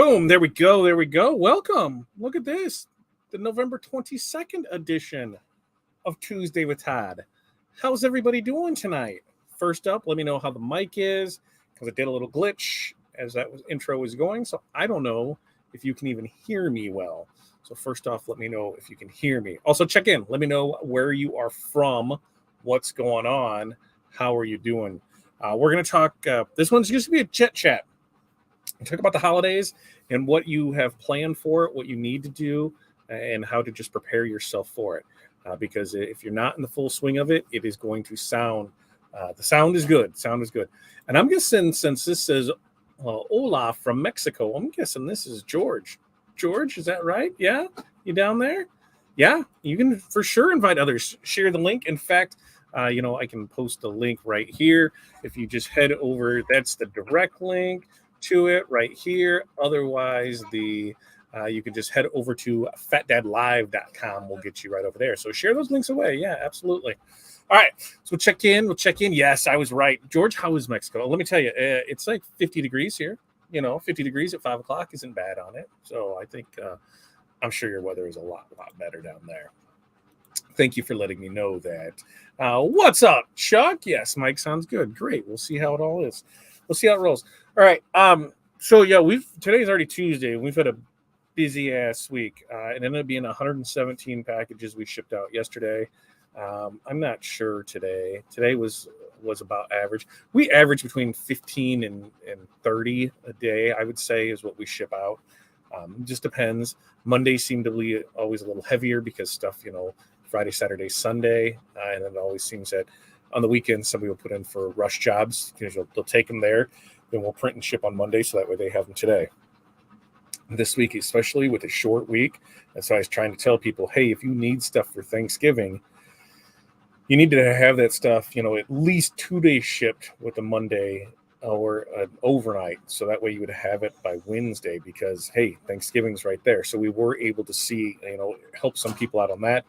Boom. There we go. There we go. Welcome. Look at this. The November 22nd edition of Tuesday with Todd. How's everybody doing tonight? First up, let me know how the mic is, because I did a little glitch as that intro was going. So I don't know if you can even hear me well. So first off, let me know if you can hear me. Also, check in. Let me know where you are from, what's going on, how are you doing. We're going to talk. This one's just going to be a chit chat. Talk about the holidays and what you have planned for it, what you need to do, and how to just prepare yourself for it. Because if you're not in the full swing of it, it is going to sound. The sound is good. Sound is good. And I'm guessing since this says Olaf from Mexico, I'm guessing this is George. George, is that right? Yeah? You down there? Yeah? You can for sure invite others. Share the link. In fact, I can post the link right here. If you just head over, that's the direct link to it right here. Otherwise, you can just head over to fatdadlive.com. We'll get you right over there. So share those links away. Yeah, absolutely. All right, so we'll check in. Yes, I was right. George, how is Mexico? Let me tell you, it's like 50 degrees here. 50 degrees at 5 o'clock isn't bad on it. So I think I'm sure your weather is a lot better down there. Thank you for letting me know that. What's up, Chuck? Yes, Mike sounds good. Great. We'll see how it all is. We'll see how it rolls. All right. So yeah, today's already Tuesday. We've had a busy ass week. It ended up being 117 packages we shipped out yesterday. I'm not sure today. Today was about average. We average between 15 and 30 a day, I would say, is what we ship out. Just depends. Mondays seem to be always a little heavier because stuff, Friday, Saturday, Sunday. And it always seems that on the weekends, somebody will put in for rush jobs. They'll take them there. Then we'll print and ship on Monday, so that way they have them today. This week, especially with a short week. And so I was trying to tell people, hey, if you need stuff for Thanksgiving, you need to have that stuff, at least 2 days shipped with a Monday or an overnight. So that way you would have it by Wednesday because, hey, Thanksgiving's right there. So we were able to see, help some people out on that.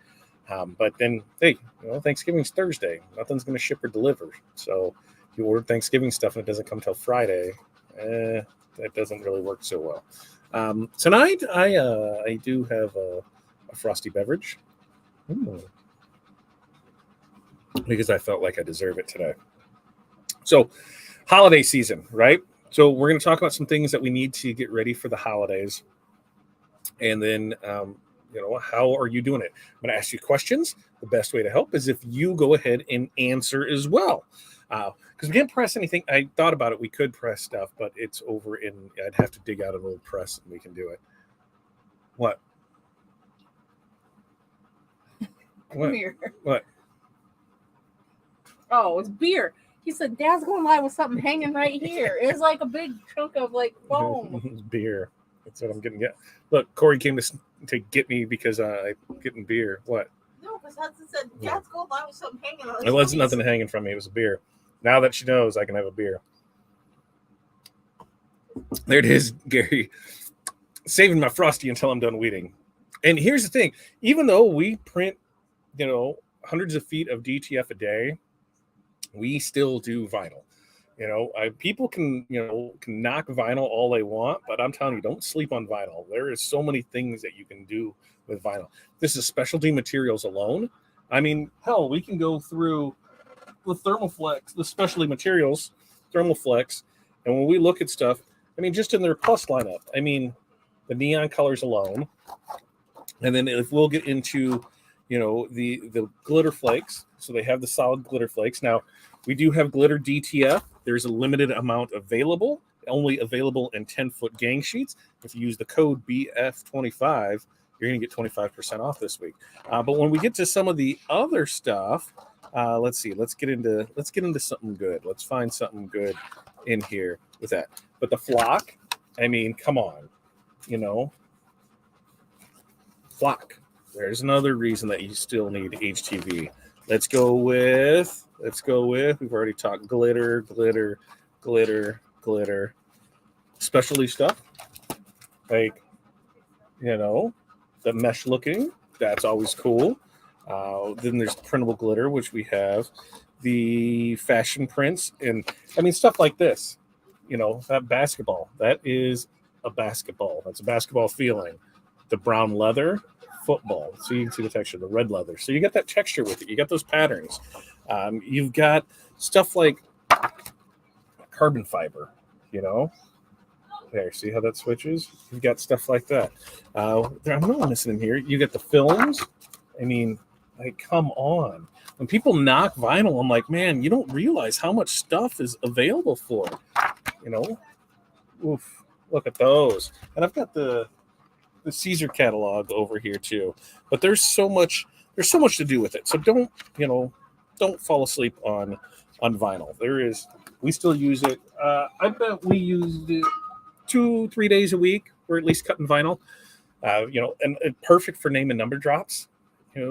But then, hey, Thanksgiving's Thursday. Nothing's going to ship or deliver. So if you order Thanksgiving stuff and it doesn't come till Friday, that doesn't really work so well. Tonight, I do have a frosty beverage. Because I felt like I deserve it today. So, holiday season, right? So we're going to talk about some things that we need to get ready for the holidays. And then, how are you doing it? I'm going to ask you questions. The best way to help is if you go ahead and answer as well. Because we can't press anything. I thought about it. We could press stuff, but it's over I'd have to dig out an old press and we can do it. What? What? Oh, it's beer. He said, Dad's going live with something hanging right here. It's like a big chunk of foam. It's beer. That's what I'm getting. Look, Corey came to get me because I'm getting beer. What? No, because Hudson said, Dad's going live with something hanging on. It wasn't nothing hanging from me. It was a beer. Now that she knows, I can have a beer. There it is, Gary. Saving my Frosty until I'm done weeding. And here's the thing. Even though we print, hundreds of feet of DTF a day, we still do vinyl. People can knock vinyl all they want, but I'm telling you, don't sleep on vinyl. There is so many things that you can do with vinyl. This is specialty materials alone. I mean, hell, we can go through the Thermoflex, the specialty materials, Thermoflex, and when we look at stuff, just in their plus lineup, the neon colors alone, and then if we'll get into the glitter flakes. So they have the solid glitter flakes. Now, we do have glitter DTF. There's a limited amount available, only available in 10-foot gang sheets. If you use the code BF25, you're going to get 25% off this week. But when we get to some of the other stuff, let's see. Let's get into something good. Let's find something good in here with that. But the flock, come on, flock. There's another reason that you still need HTV. Let's go with, we've already talked glitter. Specialty stuff. The mesh looking, that's always cool. Then there's printable glitter, which we have. The fashion prints and stuff like this. That basketball, that is a basketball. That's a basketball feeling. The brown leather, football. So you can see the texture, the red leather. So you get that texture with it. You got those patterns. You've got stuff like carbon fiber, you know. There, see how that switches? You've got stuff like that. I'm not missing in here. You get the films. I mean, like, come on. When people knock vinyl, I'm like, man, you don't realize how much stuff is available for it. You know? Oof. Look at those. And I've got the Caesar catalog over here too. But there's so much to do with it. So don't fall asleep on vinyl. We still use it. I bet we used it 2-3 days a week. We're at least cutting vinyl. And perfect for name and number drops.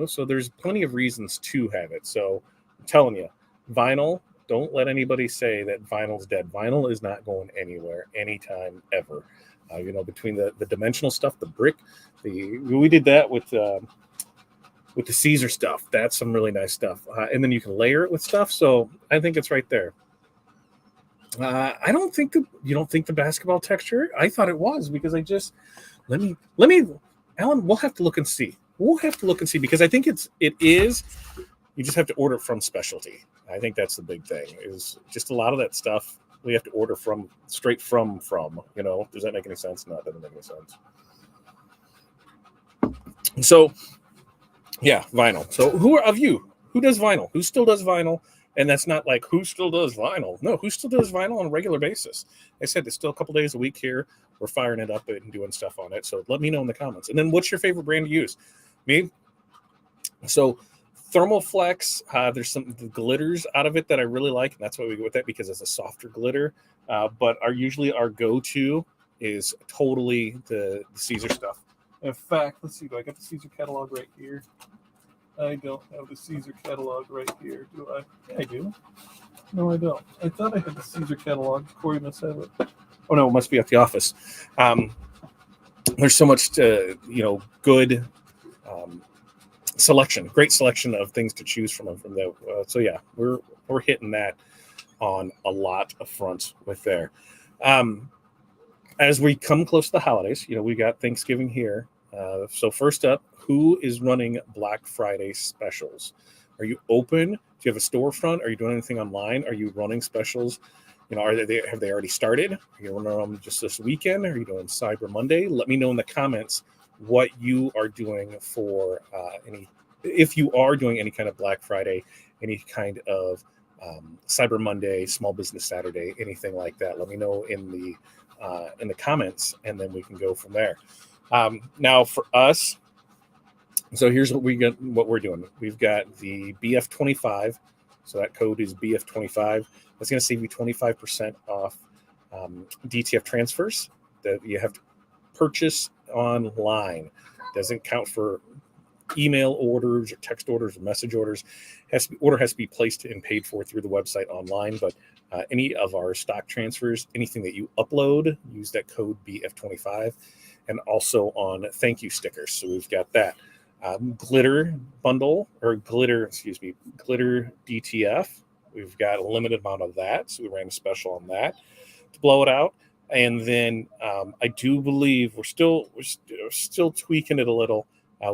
So there's plenty of reasons to have it. So I'm telling you, vinyl, don't let anybody say that vinyl's dead. Vinyl is not going anywhere anytime ever. Between the dimensional stuff, the brick, we did that with the Caesar stuff. That's some really nice stuff. And then you can layer it with stuff. So I think it's right there. I don't think you don't think the basketball texture. I thought it was because I just let me Alan. We'll have to look and see. Because I think it is. You just have to order it from specialty. I think that's the big thing. Is just a lot of that stuff we have to order straight from. Does that make any sense? No, it doesn't make any sense. So, yeah, vinyl. So who does vinyl? Who still does vinyl? And that's not like who still does vinyl. No, who still does vinyl on a regular basis? I said it's still a couple days a week here. We're firing it up and doing stuff on it. So let me know in the comments. And then what's your favorite brand to use? Me? So Thermoflex, there's some glitters out of it that I really like. And that's why we go with that because it's a softer glitter. But usually our go-to is totally the Caesar stuff. In fact, let's see. Do I got the Caesar catalog right here? I don't have the Caesar catalog right here, do I? Yeah, I do. No, I don't. I thought I had the Caesar catalog. Corey must have it. Oh, no, it must be at the office. There's so much, good selection, great selection of things to choose from there. So, yeah, we're hitting that on a lot of fronts with there. As we come close to the holidays, we got Thanksgiving here. So first up, who is running Black Friday specials? Are you open? Do you have a storefront? Are you doing anything online? Are you running specials? Have they already started? Are you running them just this weekend? Are you doing Cyber Monday? Let me know in the comments what you are doing for if you are doing any kind of Black Friday, any kind of Cyber Monday, Small Business Saturday, anything like that. Let me know in the comments, and then we can go from there. Now for us, so here's what we're doing. We've got the BF25. So that code is BF25. That's going to save you 25% off DTF transfers that you have to purchase online. Doesn't count for email orders or text orders or message orders. Order has to be placed and paid for through the website online, but any of our stock transfers, anything that you upload, use that code BF25, and also on thank you stickers. So we've got that glitter DTF. We've got a limited amount of that, so we ran a special on that to blow it out. And then I do believe we're still tweaking it a little.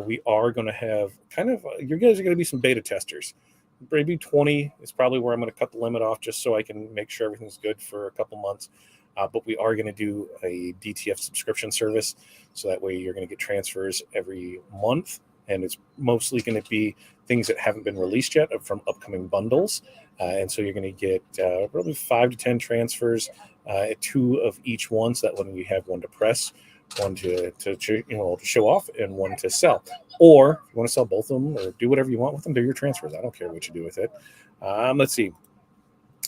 We are going to have you guys are going to be some beta testers. Maybe 20 is probably where I'm going to cut the limit off just so I can make sure everything's good for a couple months. But we are going to do a DTF subscription service. So that way you're going to get transfers every month. And it's mostly going to be things that haven't been released yet from upcoming bundles. And so you're going to get probably 5 to 10 transfers, 2 of each one. So that when you have one to press, one to show off, and one to sell. Or if you want to sell both of them or do whatever you want with them, they're your transfers. I don't care what you do with it. Let's see.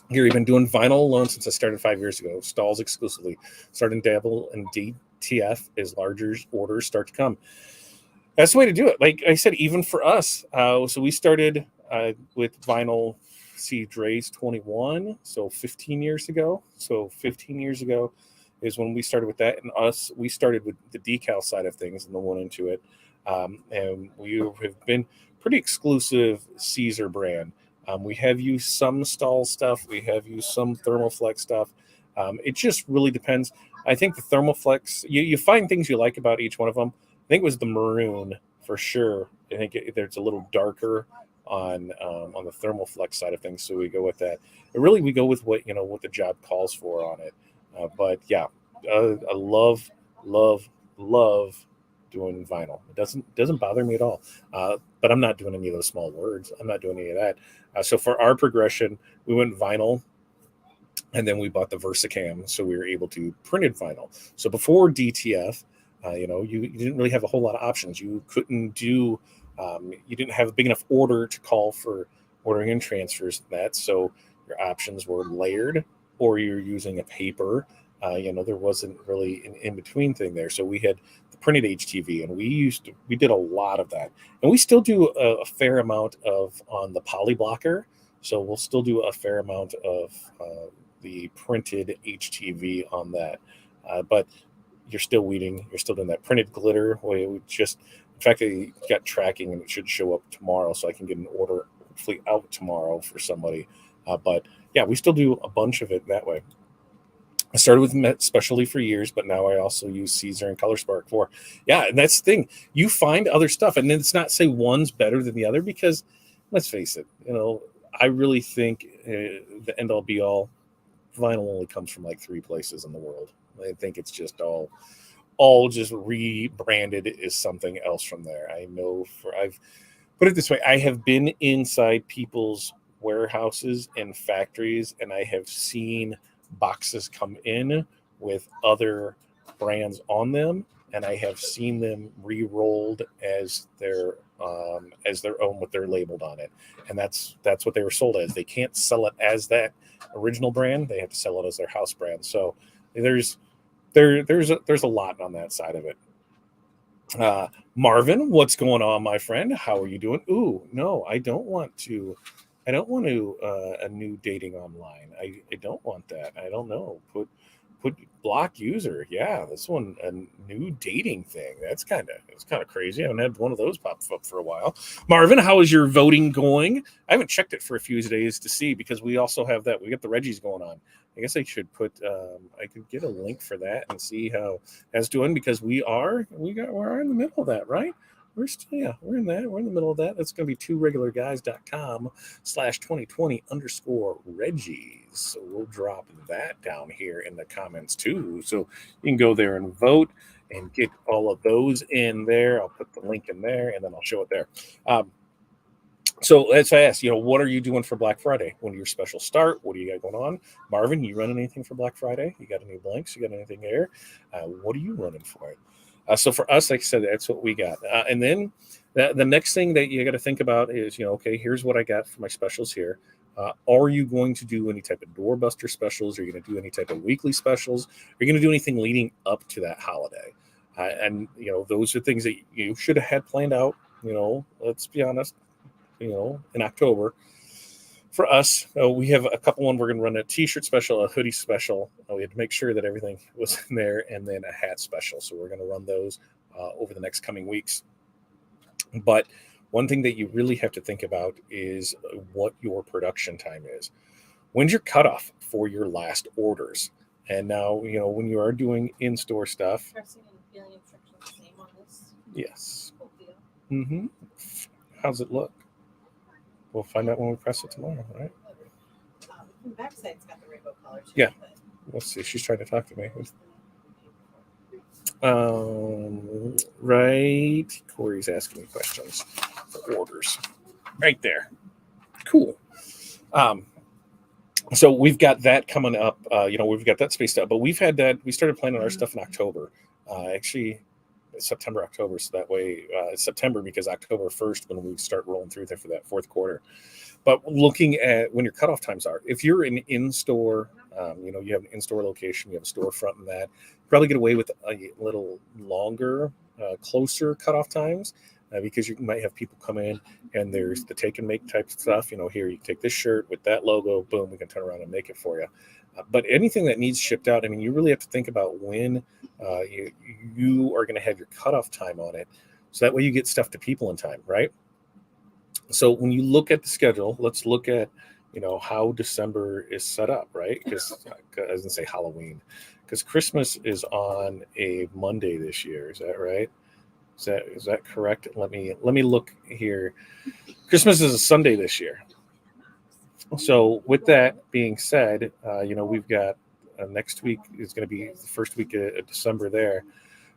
Here, we've been doing vinyl alone since I started 5 years ago. Stalls exclusively. Starting dabble and DTF as larger orders start to come. That's the way to do it. Like I said, even for us. So we started with vinyl. See, Dre's 21, so 15 years ago. So 15 years ago is when we started with that, and we started with the decal side of things and the one into it. And we have been pretty exclusive Caesar brand. We have used some stall stuff. We have used some Thermoflex stuff. It just really depends. I think the Thermoflex, you find things you like about each one of them. I think it was the maroon for sure. I think there's a little darker on the Thermoflex side of things, so we go with that. And really, we go with what the job calls for on it. But yeah, I love doing vinyl. It doesn't bother me at all. But I'm not doing any of those small words. I'm not doing any of that. So for our progression, we went vinyl, and then we bought the Versacam, so we were able to printed vinyl. So before DTF, you didn't really have a whole lot of options. You couldn't do, you didn't have a big enough order to call for ordering and transfers and that. So your options were layered, or you're using a paper. There wasn't really an in between thing there. So we had the printed HTV, and we did a lot of that, and we still do a fair amount of on the poly blocker. So we'll still do a fair amount of the printed HTV on that, but you're still weeding. You're still doing that printed glitter. In fact, I got tracking, and it should show up tomorrow, so I can get an order hopefully out tomorrow for somebody. But yeah, we still do a bunch of it that way. I started with Met Specialty for years, but now I also use Caesar and Color Spark for. Yeah, and that's the thing. You find other stuff, and then it's not say one's better than the other, because let's face it, I really think the end all be all, vinyl only comes from like 3 places in the world. I think it's just all just rebranded as something else from there. I've put it this way. I have been inside people's warehouses and factories, and I have seen boxes come in with other brands on them, and I have seen them re-rolled as their own with their labeled on it, and that's what they were sold as. They can't sell it as that original brand; they have to sell it as their house brand. So there's a lot on that side of it. Marvin, what's going on, my friend? How are you doing? Ooh, no, I don't want to. I don't want to a new dating online. I don't want that. I don't know. Put block user. Yeah, this one a new dating thing. It's kind of crazy. I haven't had one of those pop up for a while. Marvin, how is your voting going? I haven't checked it for a few days to see, because we also have that. We got the Reggies going on. I guess I should I could get a link for that and see how that's doing, because we're in the middle of that, right? We're in that. We're in the middle of that. It's going to be tworegularguys.com/2020_Reggies. So we'll drop that down here in the comments too. So you can go there and vote and get all of those in there. I'll put the link in there, and then I'll show it there. So let's ask, what are you doing for Black Friday? When do your specials start? What do you got going on? Marvin, you running anything for Black Friday? You got any blanks? You got anything there? What are you running for it? So for us, like I said, that's what we got. And then the next thing that you got to think about is, okay, here's what I got for my specials here. Are you going to do any type of doorbuster specials? Are you going to do any type of weekly specials? Are you going to do anything leading up to that holiday? And those are things that you should have had planned out. Let's be honest. In October. For us, we have a couple we're going to run a t-shirt special, a hoodie special. We had to make sure that everything was in there, and then a hat special. So we're going to run those over the next coming weeks. But one thing that you really have to think about is what your production time is. When's your cutoff for your last orders? And now, when you are doing in-store stuff. Yes. Mm-hmm. How's it look? We'll find out when we press it tomorrow, right? The backside's got the rainbow color too. Yeah. Let's see. She's trying to talk to me. Right. Corey's asking me questions for orders. Right there. Cool. So we've got that coming up. We've got that spaced out, but we've had that. We started planning our stuff in October. Actually, September, October. So that way, September, because October 1st, when we start rolling through there for that fourth quarter. But looking at when your cutoff times are, if you're an in-store, you have an in-store location, you have a storefront and that, probably get away with a little longer, closer cutoff times, because you might have people come in and there's the take and make type stuff. Here you take this shirt with that logo, boom, we can turn around and make it for you. But anything that needs shipped out, you really have to think about when you are going to have your cutoff time on it. So that way you get stuff to people in time, right? So when you look at the schedule, let's look at, how December is set up, right? Because I was gonna say Halloween, because Christmas is on a Monday this year. Is that right? Is that correct? Let me look here. Christmas is a Sunday this year. So with that being said, we've got next week is going to be the first week of December there.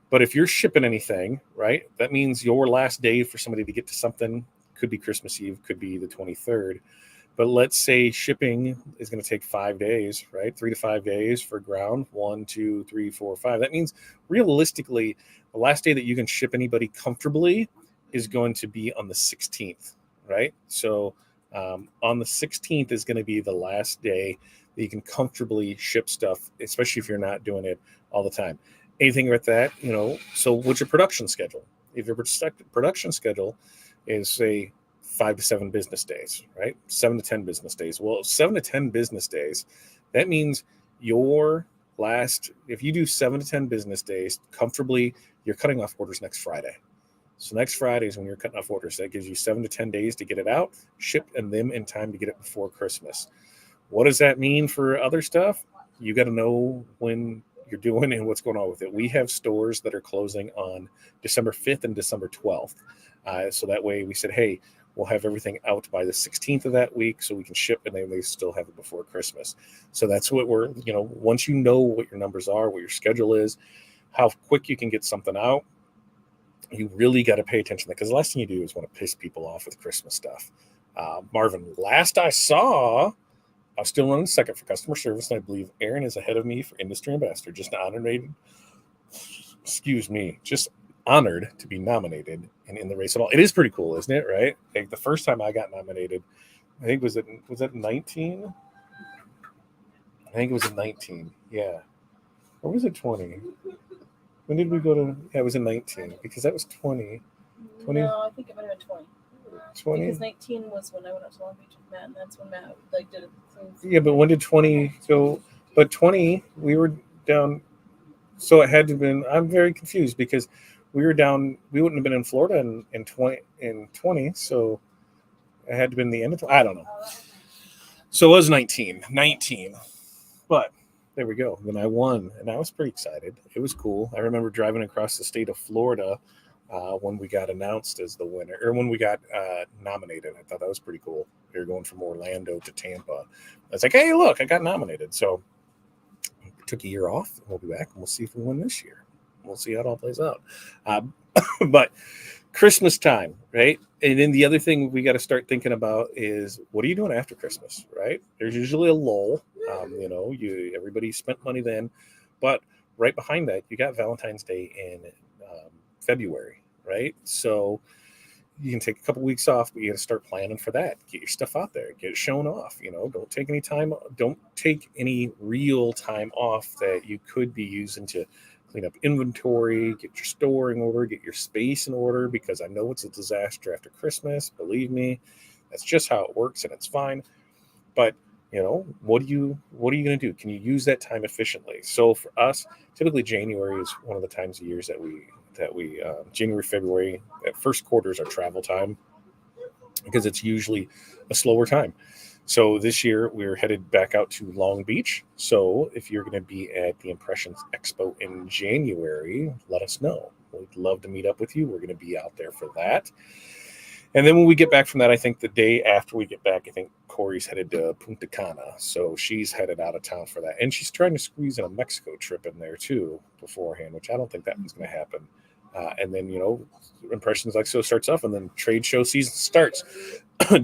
But if you're shipping anything, right, that means your last day for somebody to get to something could be Christmas Eve, could be the 23rd. But let's say shipping is going to take 5 days, right? 3 to 5 days for ground. 1, 2, 3, 4, 5. That means realistically, the last day that you can ship anybody comfortably is going to be on the 16th, right? So on the 16th is going to be the last day that you can comfortably ship stuff, especially if you're not doing it all the time. Anything with that, so what's your production schedule? If your production schedule is, say, 5 to 7 business days, right? 7 to 10 business days. Well, 7 to 10 business days, that means if you do 7 to 10 business days comfortably, you're cutting off orders next Friday. So next Friday is when you're cutting off orders. That gives you 7 to 10 days to get it out, shipped, and them in time to get it before Christmas. What does that mean for other stuff? You got to know when you're doing and what's going on with it. We have stores that are closing on December 5th and December 12th. So that way we said, hey, we'll have everything out by the 16th of that week so we can ship and then they still have it before Christmas. So that's what once you know what your numbers are, what your schedule is, how quick you can get something out, you really got to pay attention to that, because the last thing you do is want to piss people off with Christmas stuff. Marvin, last I saw, I was still running second for customer service, and I believe Aaron is ahead of me for industry ambassador. Just honored to be nominated and in the race at all. It is pretty cool, isn't it? Right? Like the first time I got nominated, I think was it 19? I think it was in 19. Yeah. Or was it 20? When did we go to? Yeah, it was in 19 because that was 20. 20? No, I think it might have been 20. 20? Because 19 was when I went up to Long Beach with Matt, and that's when Matt did it. Yeah, but when did 20 go? But 20, we were down. So it had to have been. I'm very confused because we were down. We wouldn't have been in Florida in 20. So it had to have been the end of. I don't know. So it was 19. But there we go. Then I won, and I was pretty excited. It was cool. I remember driving across the state of Florida when we got announced as the winner, or when we got nominated. I thought that was pretty cool. We were going from Orlando to Tampa. I was like, hey, look, I got nominated. So took a year off, and we'll be back, and we'll see if we win this year. We'll see how it all plays out. But Christmas time, right? And then the other thing we got to start thinking about is, what are you doing after Christmas, right? There's usually a lull. Everybody spent money then, but right behind that, you got Valentine's Day in February, right? So you can take a couple weeks off, but you got to start planning for that. Get your stuff out there, get it shown off. Don't take any time. Don't take any real time off that you could be using to clean up inventory, get your store in order, get your space in order, because I know it's a disaster after Christmas. Believe me, that's just how it works, and it's fine. But what are you going to do? Can you use that time efficiently? So for us, typically January is one of the times of years that we January, February, that first quarter is our travel time, because it's usually a slower time. So this year we're headed back out to Long Beach. So if you're going to be at the Impressions Expo in January, let us know. We'd love to meet up with you. We're going to be out there for that. And then when we get back from that, I think the day after we get back, I think Corey's headed to Punta Cana. So she's headed out of town for that. And she's trying to squeeze in a Mexico trip in there too beforehand, which I don't think that was going to happen. And then, Impressions Expo starts off, and then trade show season starts.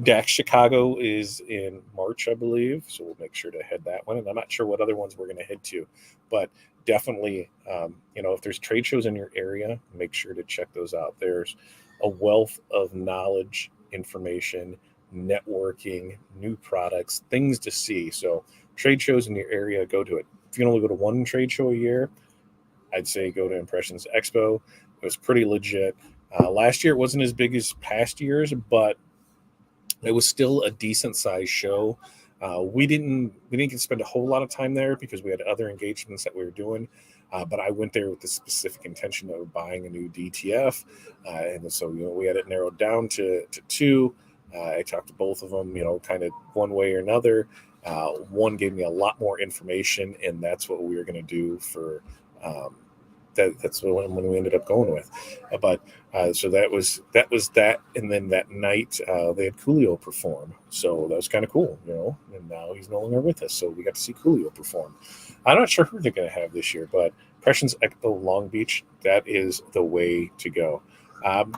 DAX Chicago is in March, I believe. So we'll make sure to head that one. And I'm not sure what other ones we're going to head to, but definitely, if there's trade shows in your area, make sure to check those out. There's a wealth of knowledge, information, networking, new products, things to see. So trade shows in your area, go to it. If you can only go to one trade show a year, I'd say go to Impressions Expo. It was pretty legit. Last year it wasn't as big as past years, but it was still a decent sized show. We didn't get to spend a whole lot of time there because we had other engagements that we were doing. But I went there with the specific intention of buying a new DTF. And so, we had it narrowed down to two. I talked to both of them, kind of one way or another. One gave me a lot more information, and that's what we were going to do for that's when we ended up going with. But so that was that, and then that night they had Coolio perform, so that was kind of cool, And now he's no longer with us, so we got to see Coolio perform. I'm not sure who they're going to have this year, but Impressions Expo Long Beach, that is the way to go.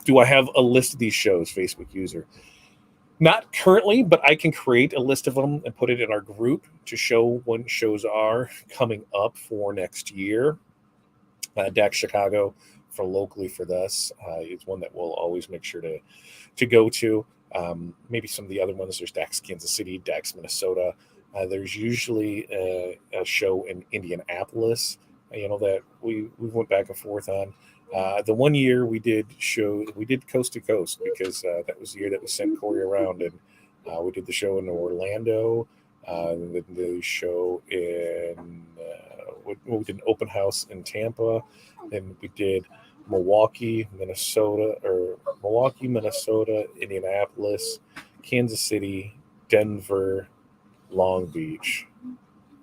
Do I have a list of these shows, Facebook user? Not currently, but I can create a list of them and put it in our group to show when shows are coming up for next year. DAX Chicago for locally for this is one that we'll always make sure to go to. Maybe some of the other ones. There's DAX Kansas City, DAX Minnesota. There's usually a show in Indianapolis, that we went back and forth on. The one year we did coast to coast because that was the year that we sent Corey around, and we did the show in Orlando, the show in we did an open house in Tampa, and we did Milwaukee, Minnesota, Indianapolis, Kansas City, Denver, Long Beach.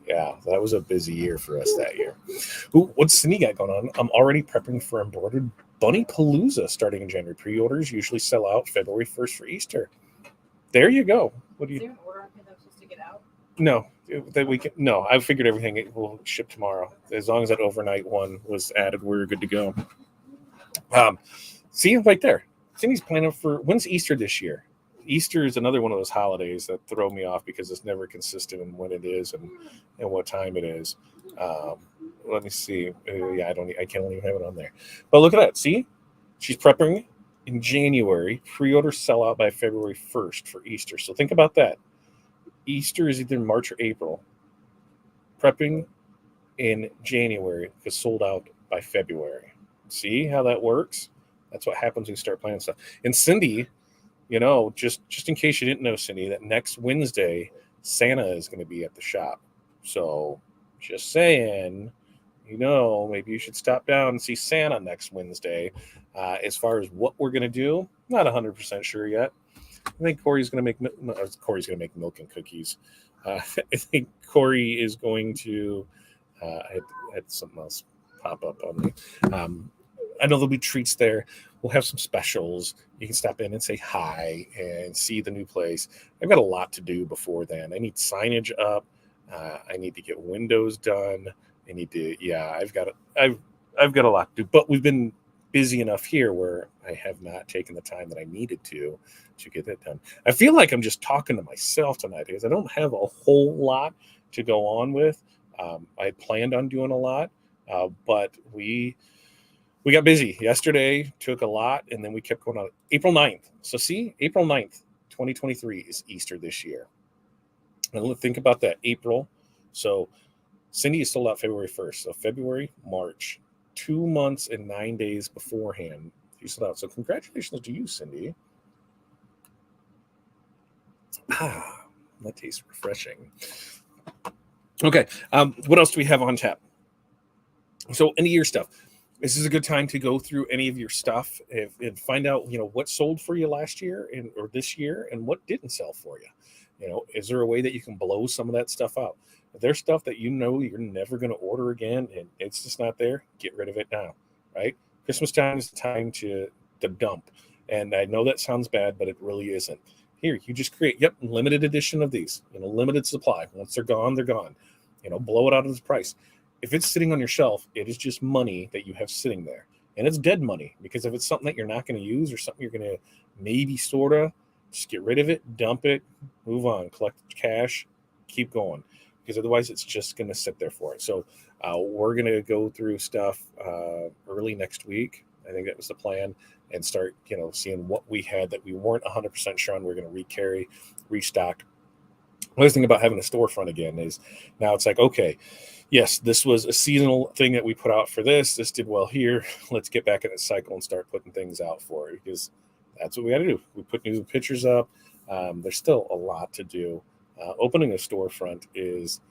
Yeah, that was a busy year for us that year. Ooh, what's Cindy got going on? I'm already prepping for embroidered Bunny Palooza starting in January. Pre-orders usually sell out February 1st for Easter. There you go. What do you? Is there an order on here that's supposed to get out? No, that we can. No, I figured everything will ship tomorrow. As long as that overnight one was added, we're good to go. See right there. Cindy's planning for when's Easter this year? Easter is another one of those holidays that throw me off because it's never consistent in when it is and what time it is. Let me see. Yeah, I can't even have it on there. But look at that. See, she's prepping in January. Pre-order sell out by February 1st for Easter. So think about that. Easter is either March or April. Prepping in January is sold out by February. See how that works? That's what happens when you start planning stuff. And Cindy, just in case you didn't know, Cindy, that next Wednesday, Santa is going to be at the shop. So just saying, maybe you should stop down and see Santa next Wednesday. As far as what we're going to do, not 100% sure yet. I think Corey's going to make milk and cookies. I think Corey is going to. I had something else pop up on me. I know there'll be treats there. We'll have some specials. You can stop in and say hi and see the new place. I've got a lot to do before then. I need signage up. I need to get windows done. I've got a lot to do. But we've been busy enough here where I have not taken the time that I needed to get that done. I feel like I'm just talking to myself tonight because I don't have a whole lot to go on with. I had planned on doing a lot, but we got busy. Yesterday took a lot, and then we kept going on. April 9th. So see, April 9th, 2023 is Easter this year. And think about that, April. So Cindy is sold out February 1st. So February, March, 2 months and 9 days beforehand, she's sold out. So congratulations to you, Cindy. That tastes refreshing. Okay, what else do we have on tap? So end of year stuff. This is a good time to go through any of your stuff and find out, what sold for you last year or this year and what didn't sell for you. Is there a way that you can blow some of that stuff out? If there's stuff that you're never going to order again and it's just not there, get rid of it now, right? Christmas time is the time to dump. And I know that sounds bad, but it really isn't. Here, you just create, limited edition of these, limited supply. Once they're gone, they're gone. Blow it out of its price. If it's sitting on your shelf, it is just money that you have sitting there. And it's dead money because if it's something that you're not going to use or something you're going to maybe sort of, just get rid of it, dump it, move on, collect cash, keep going. Because otherwise it's just going to sit there for it. So we're going to go through stuff early next week. I think that was the plan. And start, seeing what we had that we weren't 100% sure on. We're going to recarry, restock. The other thing about having a storefront again is now it's like, okay, yes, this was a seasonal thing that we put out for this. This did well here. Let's get back in the cycle and start putting things out for it because that's what we got to do. We put new pictures up. There's still a lot to do. Opening a storefront is,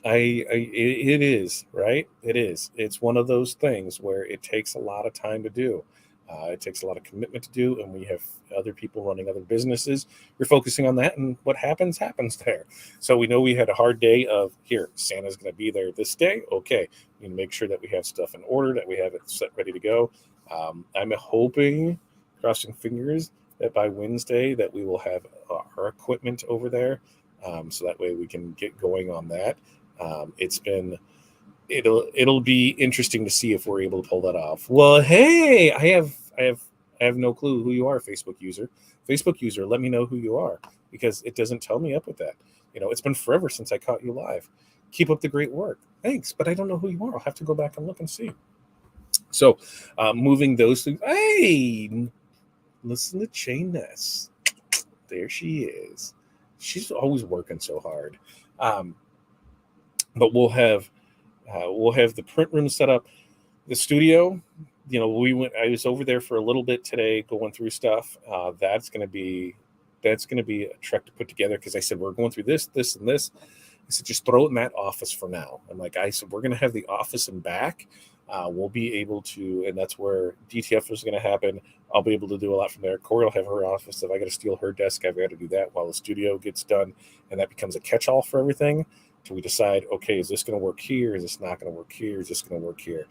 it is, right? It is. It's one of those things where it takes a lot of time to do. It takes a lot of commitment to do, and we have other people running other businesses. You're focusing on that, and what happens there. So we know we had a hard day of here. Santa's going to be there this day. Okay, we make sure that we have stuff in order, that we have it set ready to go. I'm hoping, crossing fingers, that by Wednesday that we will have our equipment over there, so that way we can get going on that. It'll be interesting to see if we're able to pull that off. Well, hey, I have no clue who you are, Facebook user. Facebook user, let me know who you are, because it doesn't tell me up with that. It's been forever since I caught you live. Keep up the great work. Thanks, but I don't know who you are. I'll have to go back and look and see. So, moving those things. Hey, listen to Chain Ness. There she is. She's always working so hard. But we'll have the print room set up. The studio, I was over there for a little bit today going through stuff. That's going to be a trek to put together, because I said we're going through this, and this. I said just throw it in that office for now. I said we're going to have the office and back. We'll be able to, and that's where DTF is going to happen. I'll be able to do a lot from there. Corey will have her office. If I got to steal her desk, I've got to do that while the studio gets done, and that becomes a catch-all for everything. So we decide, okay, is this going to work here? Is this not going to work here? Is this going to work here?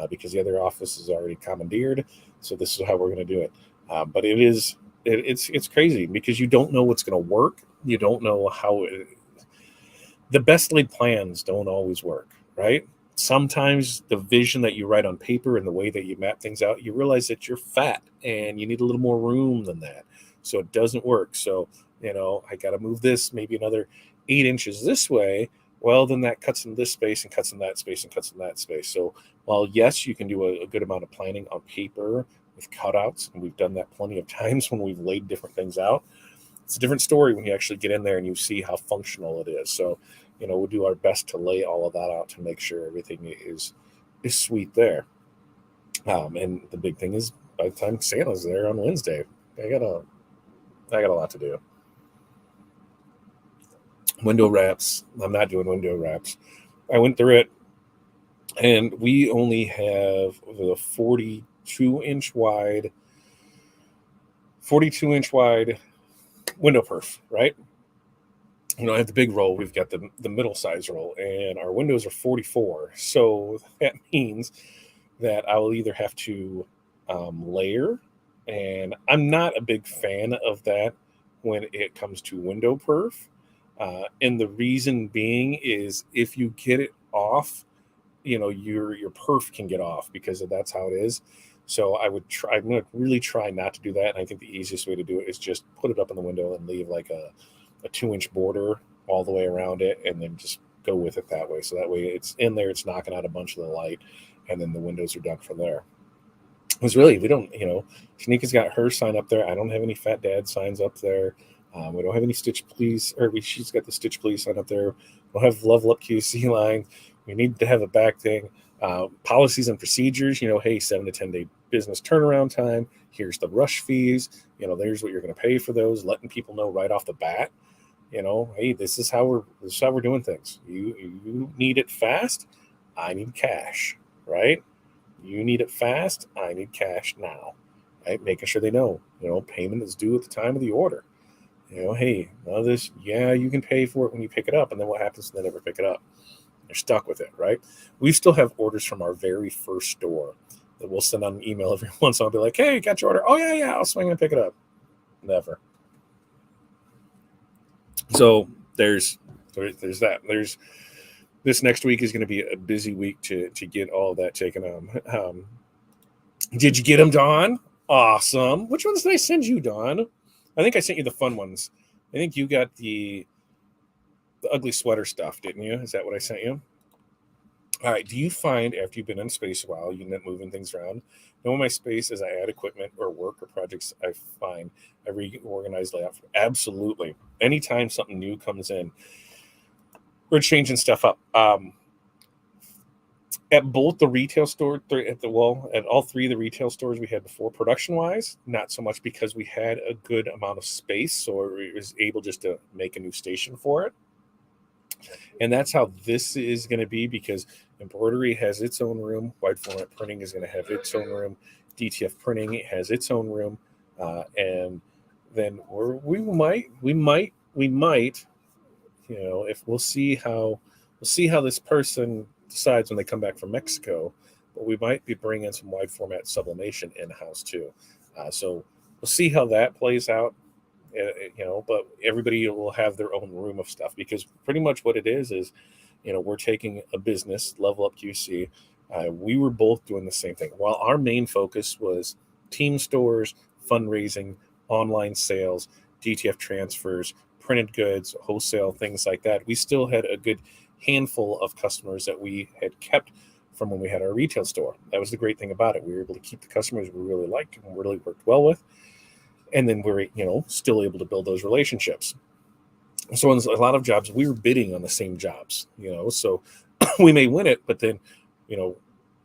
Because the other office is already commandeered. So this is how we're going to do it. But it's crazy, because you don't know what's going to work. You don't know the best laid plans don't always work, right? Sometimes the vision that you write on paper and the way that you map things out, you realize that you're fat and you need a little more room than that. So it doesn't work. So, I got to move this maybe another 8 inches this way. Well, then that cuts in this space and cuts in that space and cuts in that space. So while, yes, you can do a good amount of planning on paper with cutouts, and we've done that plenty of times when we've laid different things out, it's a different story when you actually get in there and you see how functional it is. So, we'll do our best to lay all of that out to make sure everything is sweet there. And the big thing is, by the time Santa's there on Wednesday, I got a lot to do. Window wraps. I'm not doing window wraps. I went through it, and we only have the 42-inch wide window perf, right? I have the big roll. We've got the middle size roll, and our windows are 44. So that means that I will either have to layer, and I'm not a big fan of that when it comes to window perf. And the reason being is, if you get it off, your perf can get off, because that's how it is. So I'm going to really try not to do that. And I think the easiest way to do it is just put it up in the window and leave like a 2-inch border all the way around it, and then just go with it that way. So that way it's in there, it's knocking out a bunch of the light, and then the windows are done from there. Because really, we don't, Shanika's got her sign up there. I don't have any Fat Dad signs up there. We don't have any Stitch Please, she's got the Stitch Please sign up there. We don't have Level Up QC line. We need to have a back thing. Policies and procedures, hey, 7 to 10 day business turnaround time. Here's the rush fees. There's what you're going to pay for those. Letting people know right off the bat, hey, this is how we're doing things. You need it fast. I need cash, right? You need it fast. I need cash now, right? Making sure they know, payment is due at the time of the order. Hey, none of this, yeah, you can pay for it when you pick it up. And then what happens when they never pick it up? They're stuck with it, right? We still have orders from our very first store that we'll send out an email every once in a while. I'll be like, hey, got your order? Oh, yeah, I'll swing and pick it up. Never. So there's that. This next week is going to be a busy week to get all that taken on. Did you get them, Dawn? Awesome. Which ones did I send you, Dawn? I think I sent you the fun ones. I think you got the ugly sweater stuff, didn't you? Is that what I sent you? All right. Do you find, after you've been in space a while, you end up moving things around? Know my space as I add equipment or work or projects I find I reorganize layout. Absolutely. Anytime something new comes in, we're changing stuff up. At both the retail store, at all 3 of the retail stores we had before, production-wise, not so much, because we had a good amount of space, so we was able just to make a new station for it. And that's how this is going to be, because embroidery has its own room. Wide format printing is going to have its own room. DTF Printing has its own room, and then we might, if we'll see how this person decides when they come back from Mexico, but we might be bringing some wide format sublimation in house too. So we'll see how that plays out. But everybody will have their own room of stuff because pretty much what it is, we're taking a business, Level Up QC. We were both doing the same thing. While our main focus was team stores, fundraising, online sales, DTF transfers, printed goods, wholesale, things like that, we still had a good handful of customers that we had kept from when we had our retail store. That was the great thing about it. We were able to keep the customers we really liked and really worked well with. And then we're, still able to build those relationships. So in a lot of jobs, we were bidding on the same jobs, so we may win it, but then,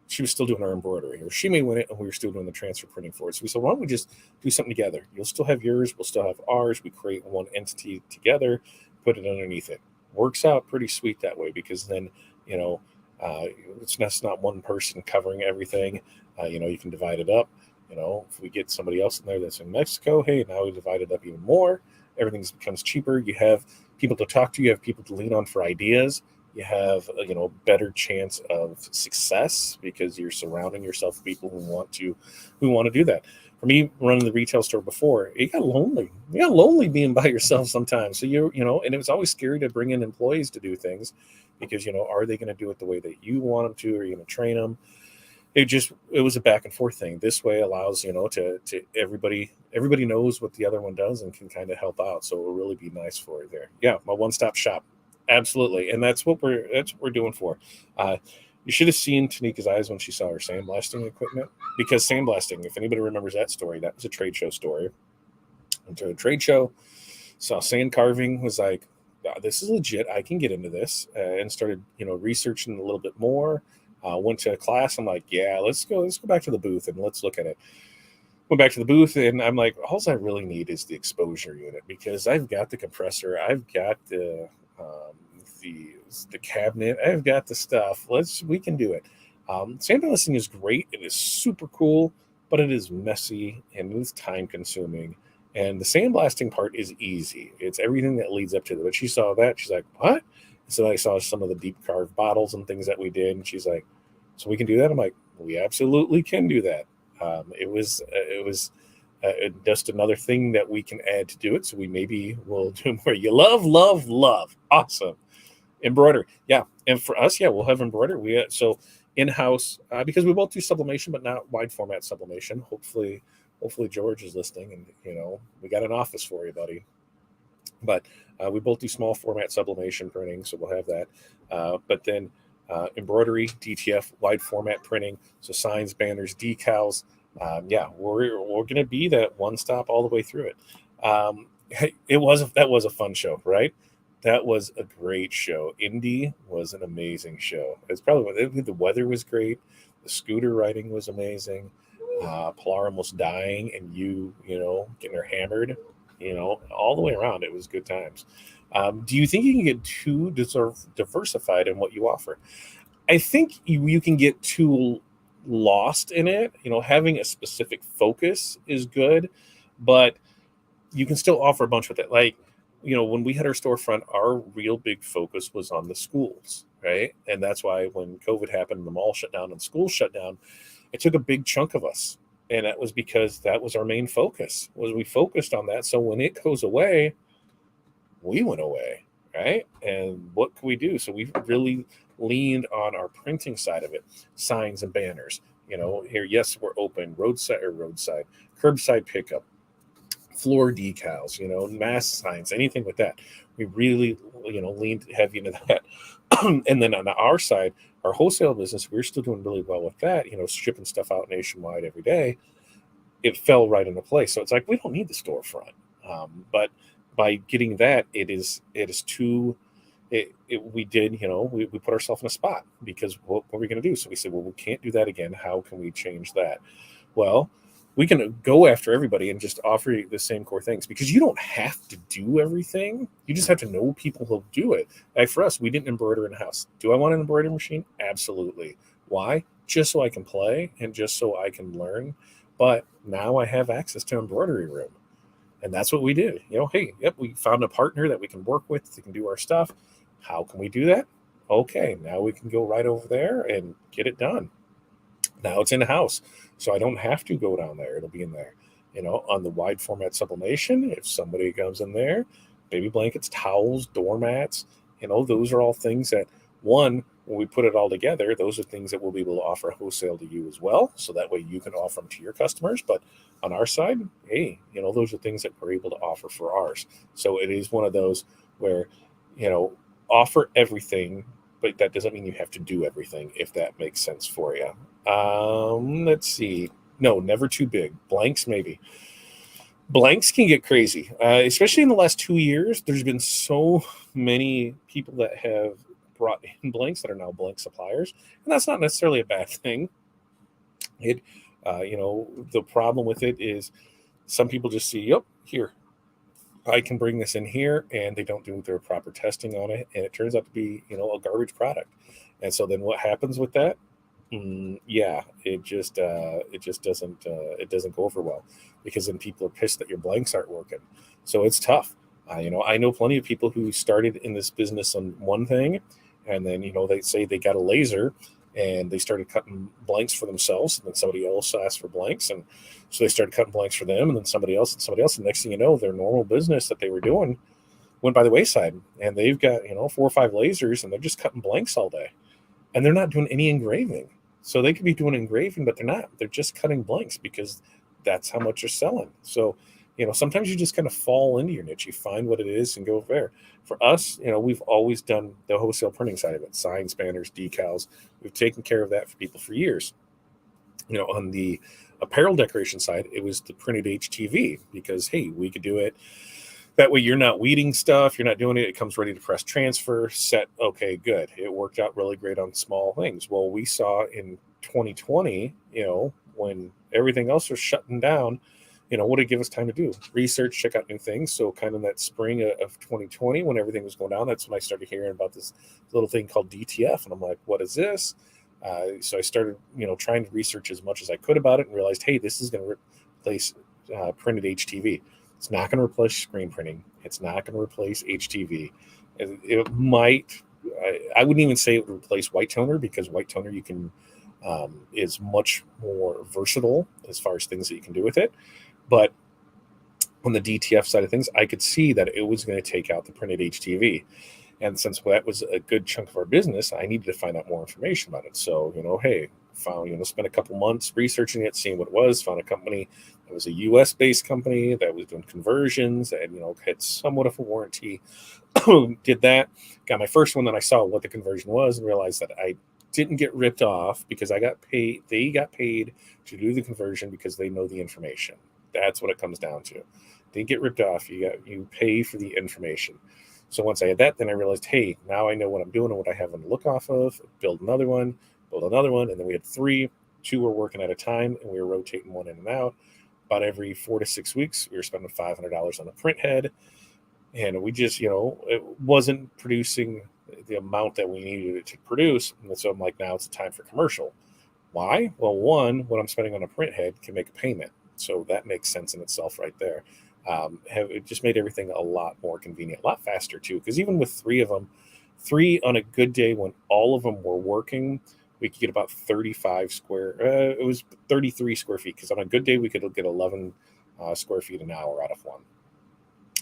she was still doing our embroidery, or she may win it and we were still doing the transfer printing for it. So we said, why don't we just do something together? You'll still have yours, we'll still have ours. We create one entity together, put it underneath it. Works out pretty sweet that way because then, it's not one person covering everything. You can divide it up. If we get somebody else in there that's in Mexico, hey, now we divide it up even more. Everything becomes cheaper. You have people to talk to. You have people to lean on for ideas. You have a better chance of success because you're surrounding yourself with people who want to do that. For me, running the retail store before, it got lonely. You got lonely being by yourself sometimes. So and it was always scary to bring in employees to do things because are they going to do it the way that you want them to? Are you going to train them? It was a back and forth thing. This way allows to everybody knows what the other one does and can kind of help out. So it will really be nice for you there. Yeah, my one-stop shop. Absolutely. And that's what we're doing for. You should have seen Tanika's eyes when she saw her sandblasting equipment, because sandblasting, if anybody remembers that story, that was a trade show story. Went to a trade show, saw sand carving, was like, this is legit. I can get into this, and started researching a little bit more. Went to a class. I'm like, yeah, let's go back to the booth and let's look at it. Went back to the booth and I'm like, all I really need is the exposure unit because I've got the compressor, I've got the cabinet, I've got the stuff. We can do it. Sandblasting is great. It is super cool, but it is messy and it's time consuming. And the sandblasting part is easy. It's everything that leads up to it. But she saw that. She's like, what? So I saw some of the deep carved bottles and things that we did. And she's like, so we can do that? I'm like, we absolutely can do that. It was just another thing that we can add to do it. So we maybe will do more. You love. Awesome. Embroidery. Yeah. And for us, yeah, we'll have embroidery. So in-house, because we both do sublimation, but not wide format sublimation. Hopefully George is listening and, we got an office for you, buddy. But we both do small format sublimation printing. So we'll have that. But then embroidery, DTF, wide format printing. So signs, banners, decals. We're going to be that one stop all the way through it. That was a fun show, right? That was a great show. Indy was an amazing show. It's probably the weather was great. The scooter riding was amazing. Pilar almost dying and getting her hammered, all the way around. It was good times. Do you think you can get too diversified in what you offer? I think you can get too lost in it. Having a specific focus is good, but you can still offer a bunch with it. Like, when we had our storefront, our real big focus was on the schools, right? And that's why when COVID happened and the mall shut down and schools shut down, it took a big chunk of us. And that was because that was our main focus, was we focused on that. So when it goes away, we went away, right? And what can we do? So we really leaned on our printing side of it, signs and banners. Here, yes, we're open, roadside, curbside pickup, floor decals, mass signs, anything with that. We really, leaned heavy into that. And then on our side, our wholesale business, we're still doing really well with that, shipping stuff out nationwide every day. It fell right into place. So it's like, we don't need the storefront. But by getting that, we put ourselves in a spot because what were we going to do? So we said, well, we can't do that again. How can we change that? Well, we can go after everybody and just offer you the same core things because you don't have to do everything. You just have to know people who'll do it. Like for us, we didn't embroider in the house. Do I want an embroidery machine? Absolutely. Why? Just so I can play and just so I can learn. But now I have access to embroidery room. And that's what we did. Hey, yep, we found a partner that we can work with that can do our stuff. How can we do that? Okay, now we can go right over there and get it done. Now it's in the house. So I don't have to go down there. It'll be in there. On the wide format sublimation, if somebody comes in there, baby blankets, towels, doormats, those are all things that, one, when we put it all together, those are things that we'll be able to offer wholesale to you as well. So that way you can offer them to your customers. But on our side, hey, those are things that we're able to offer for ours. So it is one of those where, offer everything, but that doesn't mean you have to do everything, if that makes sense for you. Let's see. No, never too big. Blanks, maybe. Blanks can get crazy, especially in the last 2 years. There's been so many people that have brought in blanks that are now blank suppliers, and that's not necessarily a bad thing. The problem with it is some people just see, yep, here, I can bring this in here, and they don't do their proper testing on it, and it turns out to be, a garbage product. And so then what happens with that? Yeah, it just doesn't go over well, because then people are pissed that your blanks aren't working. So it's tough. I know plenty of people who started in this business on one thing, and then they say they got a laser and they started cutting blanks for themselves, and then somebody else asked for blanks, and so they started cutting blanks for them, and then somebody else, and next thing you know, their normal business that they were doing went by the wayside, and they've got 4 or 5 lasers, and they're just cutting blanks all day, and they're not doing any engraving. So they could be doing engraving, but they're not. They're just cutting blanks because that's how much you're selling. So, sometimes you just kind of fall into your niche. You find what it is and go there. For us, we've always done the wholesale printing side of it, signs, banners, decals. We've taken care of that for people for years. On the apparel decoration side, it was the printed HTV, because, hey, we could do it. That way you're not weeding stuff. You're not doing it. It comes ready to press transfer, set. Okay, good. It worked out really great on small things. Well, we saw in 2020, when everything else was shutting down, what did it give us time to do? Research, check out new things. So kind of that spring of 2020, when everything was going down, that's when I started hearing about this little thing called DTF. And I'm like, what is this? So I started, trying to research as much as I could about it, and realized, hey, this is going to replace printed HTV. It's not going to replace screen printing. It's not going to replace HTV. It might. I wouldn't even say it would replace white toner, because white toner is much more versatile as far as things that you can do with it. But on the DTF side of things, I could see that it was going to take out the printed HTV. And since that was a good chunk of our business, I needed to find out more information about it. So, hey, spent a couple months researching it, seeing what it was, found a company that was a US-based company that was doing conversions and, had somewhat of a warranty. Did that, got my first one, then I saw what the conversion was and realized that I didn't get ripped off, because I got paid. They got paid to do the conversion because they know the information. That's what it comes down to. Didn't get ripped off. You pay for the information. So once I had that, then I realized, hey, now I know what I'm doing and what I have them to look off of. Build another one, and then we had 3. 2 were working at a time, and we were rotating one in and out. About every 4 to 6 weeks, we were spending $500 on a print head, and we just, it wasn't producing the amount that we needed it to produce. And so I'm like, now it's time for commercial. Why? Well, one, what I'm spending on a print head can make a payment, so that makes sense in itself right there. It just made everything a lot more convenient, a lot faster too. Because even with 3 of them, 3 on a good day when all of them were working, we could get about 35 square. It was 33 square feet, because on a good day we could get 11 square feet an hour out of one.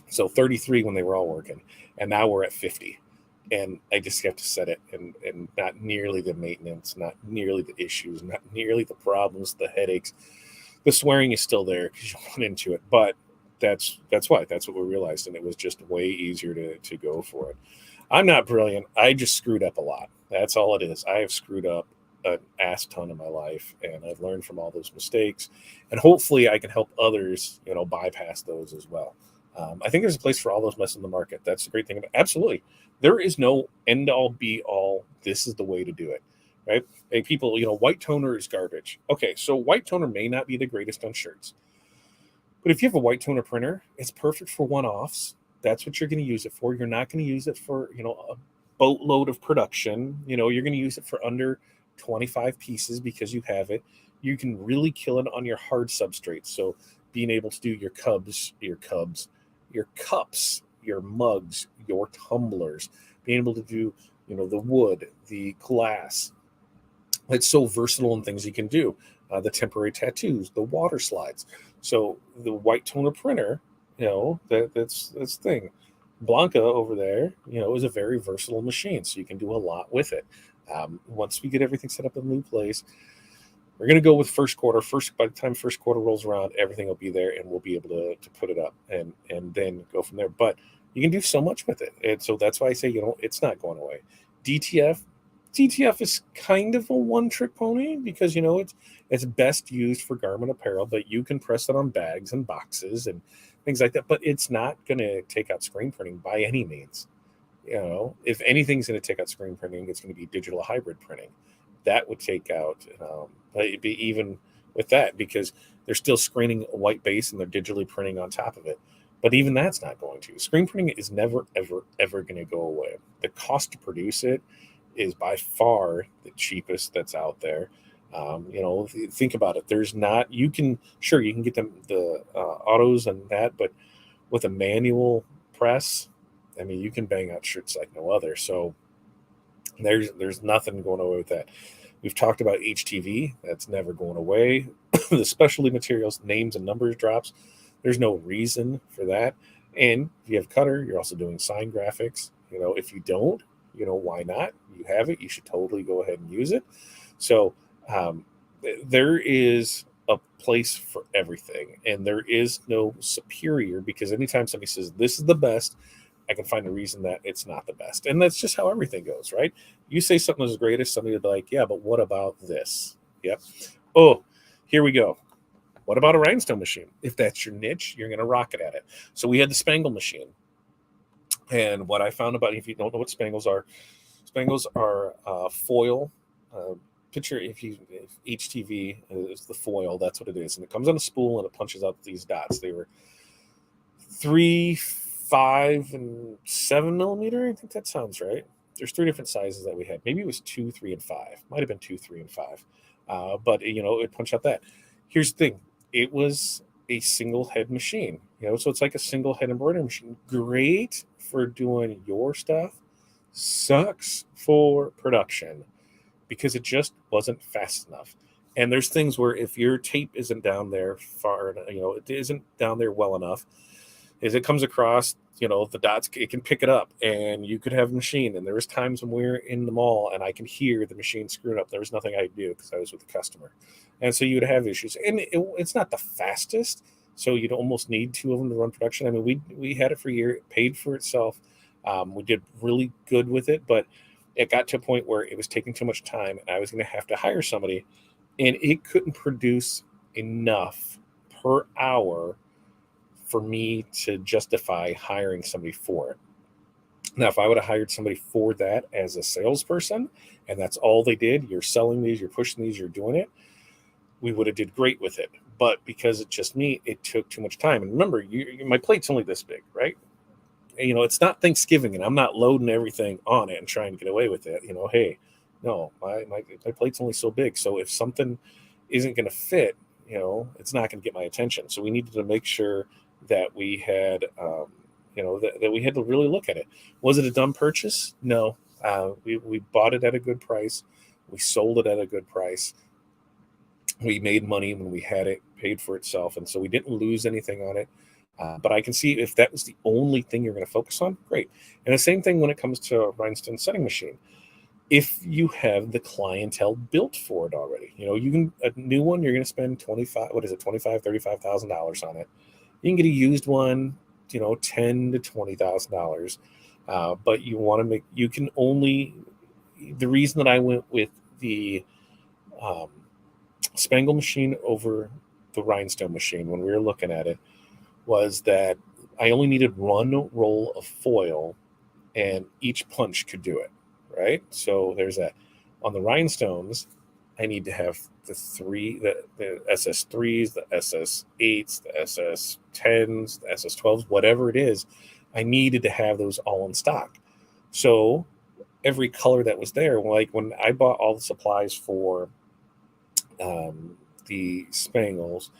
So 33 when they were all working, and now we're at 50. And I just have to set it, and not nearly the maintenance, not nearly the issues, not nearly the problems, the headaches. The swearing is still there because you went into it, but that's what we realized, and it was just way easier to go for it. I'm not brilliant. I just screwed up a lot. That's all it is. I have screwed up an ass ton in my life, and I've learned from all those mistakes, and hopefully I can help others, bypass those as well. I think there's a place for all those messes in the market. That's the great thing about it. Absolutely. There is no end all be all. This is the way to do it, right? Hey, people, white toner is garbage. Okay, so white toner may not be the greatest on shirts, but if you have a white toner printer, it's perfect for one-offs. That's what you're going to use it for. You're not going to use it for, a boatload of production. You're going to use it for under 25 pieces because you have it. You can really kill it on your hard substrates. So being able to do your cups, your mugs, your tumblers, being able to do, the wood, the glass. It's so versatile in things you can do. The temporary tattoos, the water slides. So the white toner printer, that's the thing. Blanca over there, is a very versatile machine, so you can do a lot with it. Once we get everything set up in a new place, we're going to go with first quarter. By the time first quarter rolls around, everything will be there, and we'll be able to put it up and then go from there. But you can do so much with it, and so that's why I say it's not going away. DTF, DTF is kind of a one-trick pony because it's best used for garment apparel, but you can press it on bags and boxes and things like that. But it's not going to take out screen printing by any means. If anything's going to take out screen printing, it's going to be digital hybrid printing. That would take out, it'd be even with that because they're still screening a white base and they're digitally printing on top of it. But even that's not going to. Screen printing is never, ever, ever going to go away. The cost to produce it is by far the cheapest that's out there. Think about it. There's not, you can get the autos and that, but with a manual press, I mean, you can bang out shirts like no other. So there's nothing going away with that. We've talked about HTV. That's never going away. The specialty materials, names and numbers drops. There's no reason for that. And if you have Cutter, you're also doing sign graphics. If you don't, why not? You have it. You should totally go ahead and use it. So there is a place for everything. And there is no superior because anytime somebody says this is the best, I can find a reason that it's not the best. And that's just how everything goes, right? You say something is the greatest, somebody will be like, yeah, but what about this? Yep. Oh, here we go. What about a rhinestone machine? If that's your niche, you're going to rock it at it. So we had the Spangle machine. And what I found about, if you don't know what Spangles are foil. Picture if HTV is the foil, that's what it is. And it comes on a spool and it punches out these dots. They were 3, 5, and 7 millimeter. I think that sounds right. There's 3 different sizes that we had. Maybe it was 2, 3, and 5. Might have been 2, 3, and 5. But it punched out that. Here's the thing. It was a single head machine. So it's like a single head embroidery machine. Great for doing your stuff. Sucks for production because it just wasn't fast enough. And there's things where if your tape isn't down there far, it isn't down there well enough, as it comes across, the dots, it can pick it up and you could have a machine. And there was times when we were in the mall and I could hear the machine screwing up. There was nothing I could do because I was with the customer. And so you would have issues. And it's not the fastest. So you'd almost need 2 of them to run production. I mean, we had it for a year. It paid for itself. We did really good with it, but it got to a point where it was taking too much time and I was going to have to hire somebody and it couldn't produce enough per hour for me to justify hiring somebody for it. Now, if I would have hired somebody for that as a salesperson, and that's all they did, you're selling these, you're pushing these, you're doing it, we would have did great with it. But because it's just me, it took too much time. And remember, my plate's only this big, right? It's not Thanksgiving, and I'm not loading everything on it and trying to get away with it. Hey, no, my plate's only so big. So if something isn't going to fit, it's not going to get my attention. So we needed to make sure that we had, that we had to really look at it. Was it a dumb purchase? No. We bought it at a good price. We sold it at a good price. We made money when we had it, paid for itself. And so we didn't lose anything on it. But I can see if that was the only thing you're going to focus on, great. And the same thing when it comes to a rhinestone setting machine. If you have the clientele built for it already, a new one, you're going to spend $35,000 on it. You can get a used one, $10,000 to $20,000. But the reason that I went with the Spangle machine over the rhinestone machine when we were looking at it was that I only needed 1 roll of foil and each punch could do it, right? So there's that. On the rhinestones, I need to have the SS3s, the SS8s, the SS10s, the SS12s, whatever it is. I needed to have those all in stock. So every color that was there, like when I bought all the supplies for the spangles.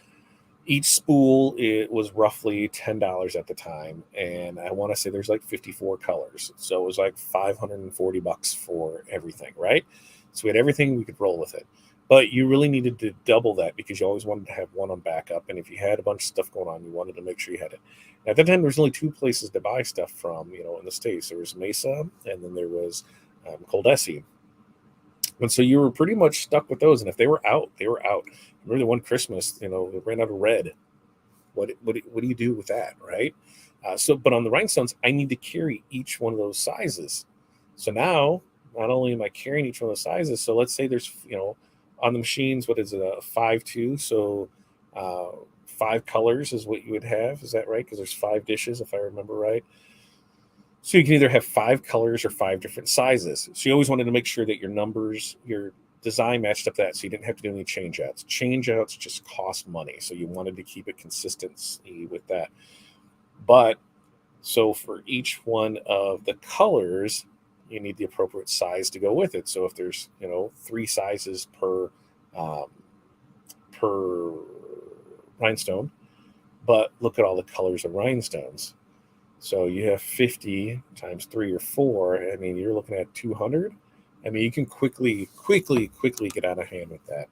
Each spool, it was roughly $10 at the time, and I want to say there's like 54 colors, so it was like $540 for everything, right? So we had everything, we could roll with it. But you really needed to double that because you always wanted to have one on backup, and if you had a bunch of stuff going on, you wanted to make sure you had it. And at that time, there was only two places to buy stuff from, in the States. There was Mesa, and then there was Coldesi. And so you were pretty much stuck with those. And if they were out, they were out. Remember the one Christmas, it ran out of red. What do you do with that, right? But on the rhinestones, I need to carry each one of those sizes. So now, not only am I carrying each one of those sizes, so let's say there's, on the machines, what is it, a 5-2? So 5 colors is what you would have. Is that right? Because there's 5 dishes, if I remember right. So you can either have 5 colors or 5 different sizes. So you always wanted to make sure that your numbers, your design matched up that, so you didn't have to do any change outs. Change outs just cost money. So you wanted to keep it consistency with that. But so for each one of the colors, you need the appropriate size to go with it. So if there's, 3 sizes per rhinestone, but look at all the colors of rhinestones. So you have 50 times 3 or 4. I mean, you're looking at 200. I mean, you can quickly get out of hand with that.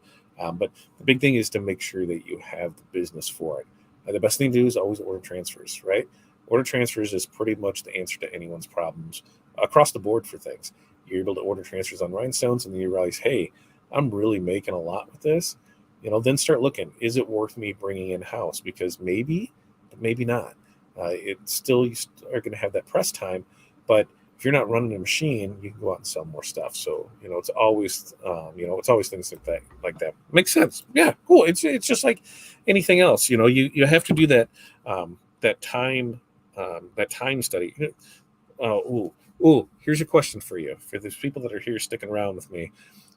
But the big thing is to make sure that you have the business for it. The best thing to do is always order transfers, right? Order transfers is pretty much the answer to anyone's problems across the board for things. You're able to order transfers on rhinestones, and then you realize, hey, I'm really making a lot with this. Then start looking. Is it worth me bringing in-house? Because maybe, but maybe not. It's still, you are going to have that press time, but if you're not running a machine, you can go out and sell more stuff. So, it's always, it's always things like that. Makes sense. Yeah, cool. It's just like anything else. You have to do that time study. Here's a question for you. For those people that are here sticking around with me,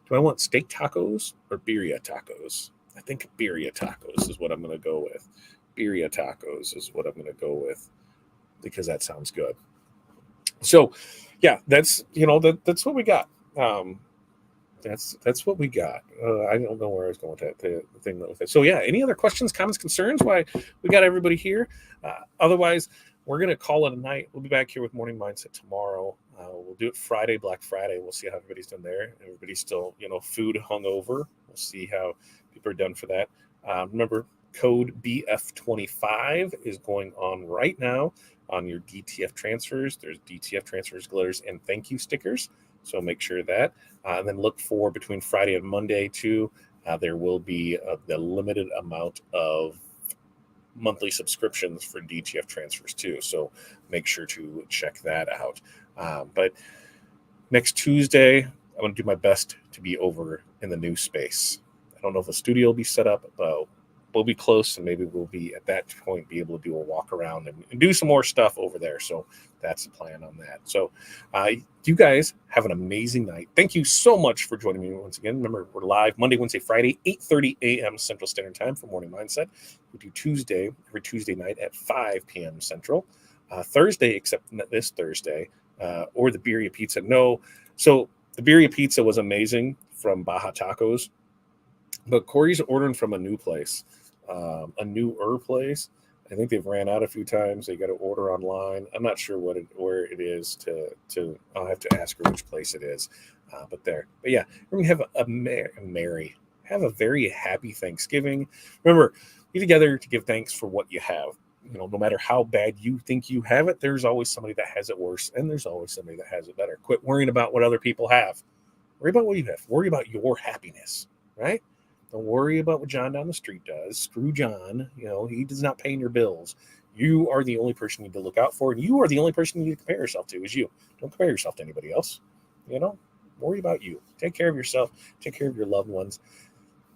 do I want steak tacos or birria tacos? I think birria tacos is what I'm going to go with. Birria tacos is what I'm going to go with because that sounds good. So, yeah, that's that's what we got. That's what we got. I don't know where I was going with that the thing with it. So, yeah, any other questions, comments, concerns? Why we got everybody here? Otherwise, we're going to call it a night. We'll be back here with Morning Mindset tomorrow. We'll do it Friday, Black Friday. We'll see how everybody's done there. Everybody's still, food hungover. We'll see how people are done for that. Remember, code BF25 is going on right now on your DTF transfers. There's DTF transfers, glitters, and thank you stickers. So make sure of that. And then look for between Friday and Monday, too. There will be the limited amount of monthly subscriptions for DTF transfers, too. So make sure to check that out. But next Tuesday, I'm going to do my best to be over in the new space. I don't know if the studio will be set up, but we'll be close, and maybe we'll be at that point be able to do a walk around and do some more stuff over there. So that's the plan on that. So you guys have an amazing night. Thank you so much for joining me once again. Remember, we're live Monday, Wednesday, Friday, 8:30 a.m. Central Standard Time for Morning Mindset. We do every Tuesday night at 5 p.m. Central. Thursday, except this Thursday, or the birria pizza. No. So the birria pizza was amazing from Baja Tacos, but Corey's ordering from a new place. A newer place. I think they've ran out a few times. They got to order online. I'm not sure where it is. I'll have to ask her which place it is. But yeah, we're gonna have have a very happy Thanksgiving. Remember, be together to give thanks for what you have. No matter how bad you think you have it, there's always somebody that has it worse, and there's always somebody that has it better. Quit worrying about what other people have. Worry about what you have. Worry about your happiness, right? Don't worry about what John down the street does. Screw John. He does not pay your bills. You are the only person you need to look out for, and you are the only person you need to compare yourself to is you. Don't compare yourself to anybody else. Worry about you. Take care of yourself. Take care of your loved ones.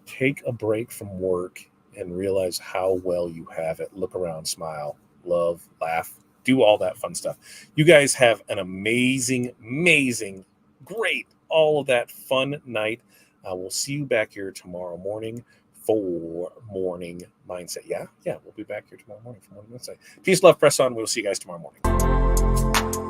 Take a break from work and realize how well you have it. Look around, smile, love, laugh, do all that fun stuff. You guys have an amazing, great, all of that fun night. We'll see you back here tomorrow morning for Morning Mindset. Yeah, we'll be back here tomorrow morning for Morning Mindset. Peace, love, press on. We'll see you guys tomorrow morning.